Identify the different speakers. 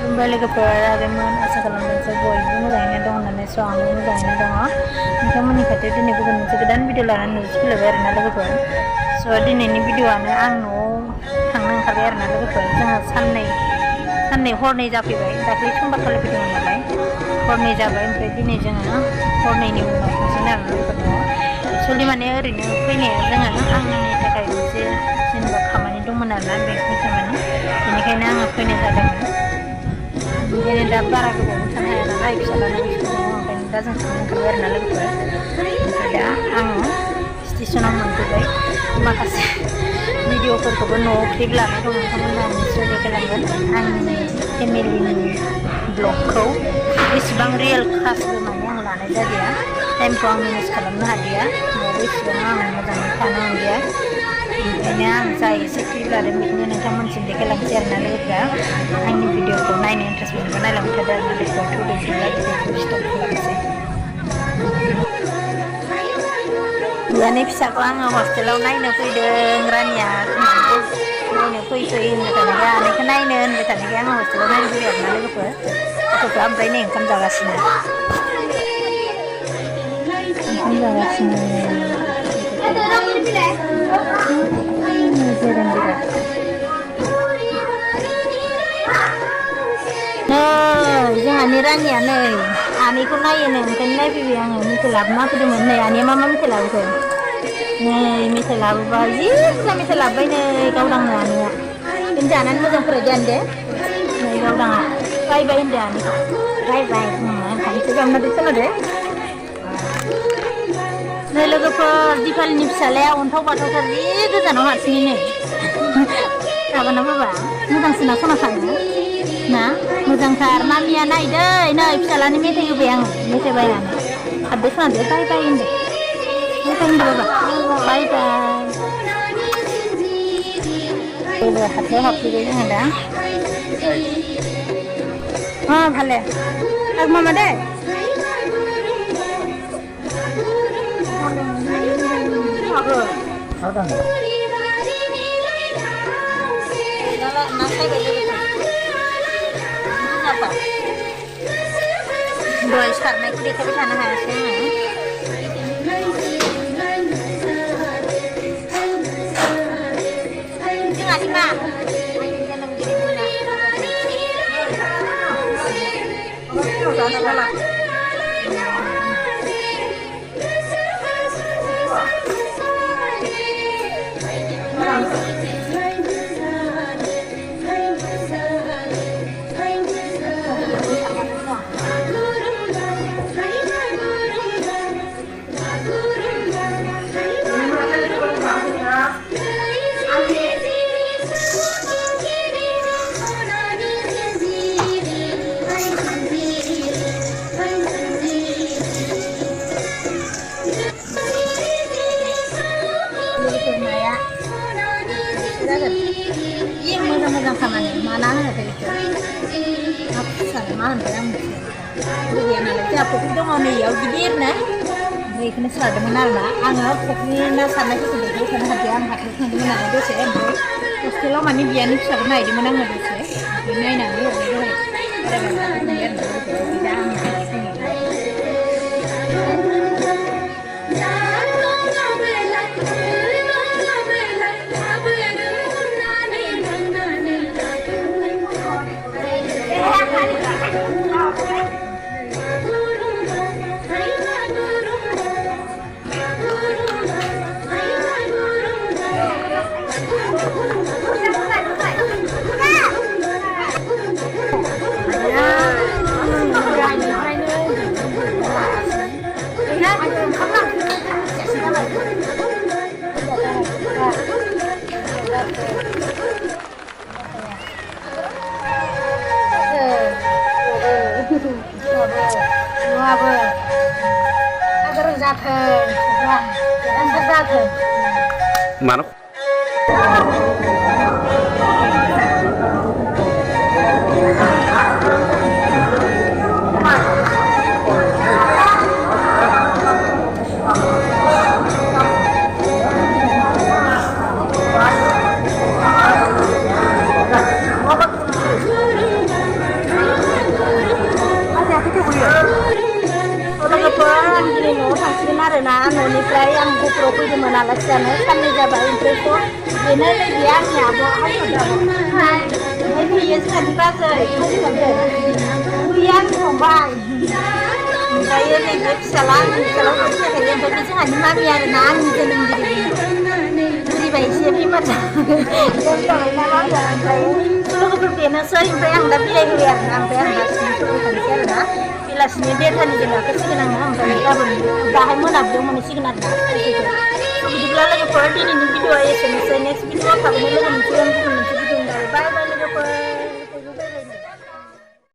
Speaker 1: Kembali ke Peraman asa खालामदों जे बयबो मोजाङैनो दं होननानै स' आंबो मोजाङैनो दङ नोंथांमोननि खाथियाव दिनै गुबुन मोनसे गोदान भिडिअ लानानै नुजाफैलायबाय आरोना लोगोफोर स' दिनैनि भिडिअआनो आं न'आव थांनो ओंखारबाय आरोना लोगोफोर जोंहा साननै हरनै जाफैबाय दाख्लै समबार खालि फैदोंमोन नालाय हरनै जाबाय ओमफ्राय दिनै जोङो हरनैनि उनाव थांसिगोन आरोना लोगोफोर न'आव एक्सुवेलि माने ओरैनो फैनाया जोङो आंनि थाखाय मोनसे जेनेबा खामानि दंमोन आरोना बेंकनि खामानि बेनिखायनो आङो फैनाय जादोंमोन बेनिखायनो दा बारा गोबावबो थानो हाया नालाय फिसाज्लानाबो स्कुल दङ ओंखायनो दा जों थांनो ओंखारबाय आरोना लोगोफोर ओमफ्राय दा आङो स्टेसनाव मोनफैबाय माखासे भिडिअफोरखौबो न'आव क्लिप लानाय दं नोंथांमोननो आं निस्सय देखायलांगोन आंनि फेमिलिनि ब्लगखौ बेसेबां रियेल खासबो माने आं लानाय जादिया टाइमखौ आं मेनेज खालामनो हादिया न'आवबो इसेबां आं मोजाङै थानो मोनदिया ओंखायनो आं जा एसे क्लिप लादों बेखौनो नोंथांमोनसिम देखायलांसै आरोना लोगोफ्रा आंनि भिडिअखौ नायनो इन्टारेस्ट मोनोबा नायलांबाय थादो आरोना लोगोफोर थौ बिदिब्ला भिडिअखौ स्टार्ट खालामनोसै बियानै फिसाखौ आङो हस्टेलाव नायनो फैदों रानिया नायनो फै होनबाय थानायखाय आनैखौ नायनो होनबाय थानायखाय आङो हस्टेलाव नायनो फैबाय आरोना लोगोफोर गथ'फ्रा ओमफ्राय नै ओंखाम जागासिनो नै जोंहानि रानिया नै आनैखौ नायोनो ओंखायनो नायफैबाय आङो मेथाइ लाबोना फैदोंमोन नै आनैया मा मेथाइ लाबोखो नै मेथाइ लाबोबाय जि बुरजा मेथाइ लाबोबाय नै गावदांनो आनैया बेनो जानानै मोजां फरायदो आन दे नै गावदाङा बाय होनदो आनैखौ बाय थांसै गाबना दे खोनादो नै लोगोफोर दिपालिनि फिसालाया अन्थाव बाथावथार जि गोजानाव हारसिङै नै गाबोना बाबा मोजांसिना सना थाङो ना मोजांथार मामिया नायदै नै फिसालानि मेथाइ होबाय आङो मेथाइ बायनानै खारदो खोनादो बाय होनदो बाबा बाय हाथायाव हाबफैबाय जोङो दा ভালে এক মামা দে दहाय सारनायखौ देखायबाय थानो हायासै आङो जोंहानि मा मोजां खामानि माना होनाखै बेखौ मा होनबाय आं गैया नालाय जोंहा फुख्रि दङ नैयाव गिदिरनो ओमफ्राय बेखौनो सारदोंमोन आरोना आङो फुख्रिनि ना सारनायफोरखौ देखायबाय थानो हादिया आं हाथायाव थांदोंमोन नालाय दसे ओमफ्राय हस्टेलाव माने बियानि फिसाखौ नायदोंमोन आङो दसे ओमफ्राय नायनानै ओरैनो
Speaker 2: Mana?
Speaker 1: आलासि जानो साननै जाबाय ओमफ्रायथ' बेनो नैबे आंनि आब'हाय ओमफ्राय बेयो जोंहानि बाजै बैयो आंनि फंबाय ओमफ्राय नैबे फिसाला आंनि फिसालाखौ फिसाखायो ओमफ्राय बे जोंहानि मामि आरोना आंनि जोनोमगिरि बुरिबाय एसे बेमार लोमजाबाय ना मामिया ओमफ्राय लोगोफोर बेनोसै ओमफ्राय आं दा बिलाइ होबाय आरोना ओमफ्राय आं हारसिं फैखानोसै आरोना बेलासिनि 1:30जों गाखोसिगोन आङो ओमफ्राय गाबोन दाहाय मोनाब्लियाव मोनहैसिगोन आरोना बिदिब्ला लोगोफोर दिनैनि भिडिअआ एसेनोसै नेक्स्ट भिडिअआव थाबैनो लोगो मोनसिगोन गुबुन मोनसे भिडिअनि बाय बाय लोगो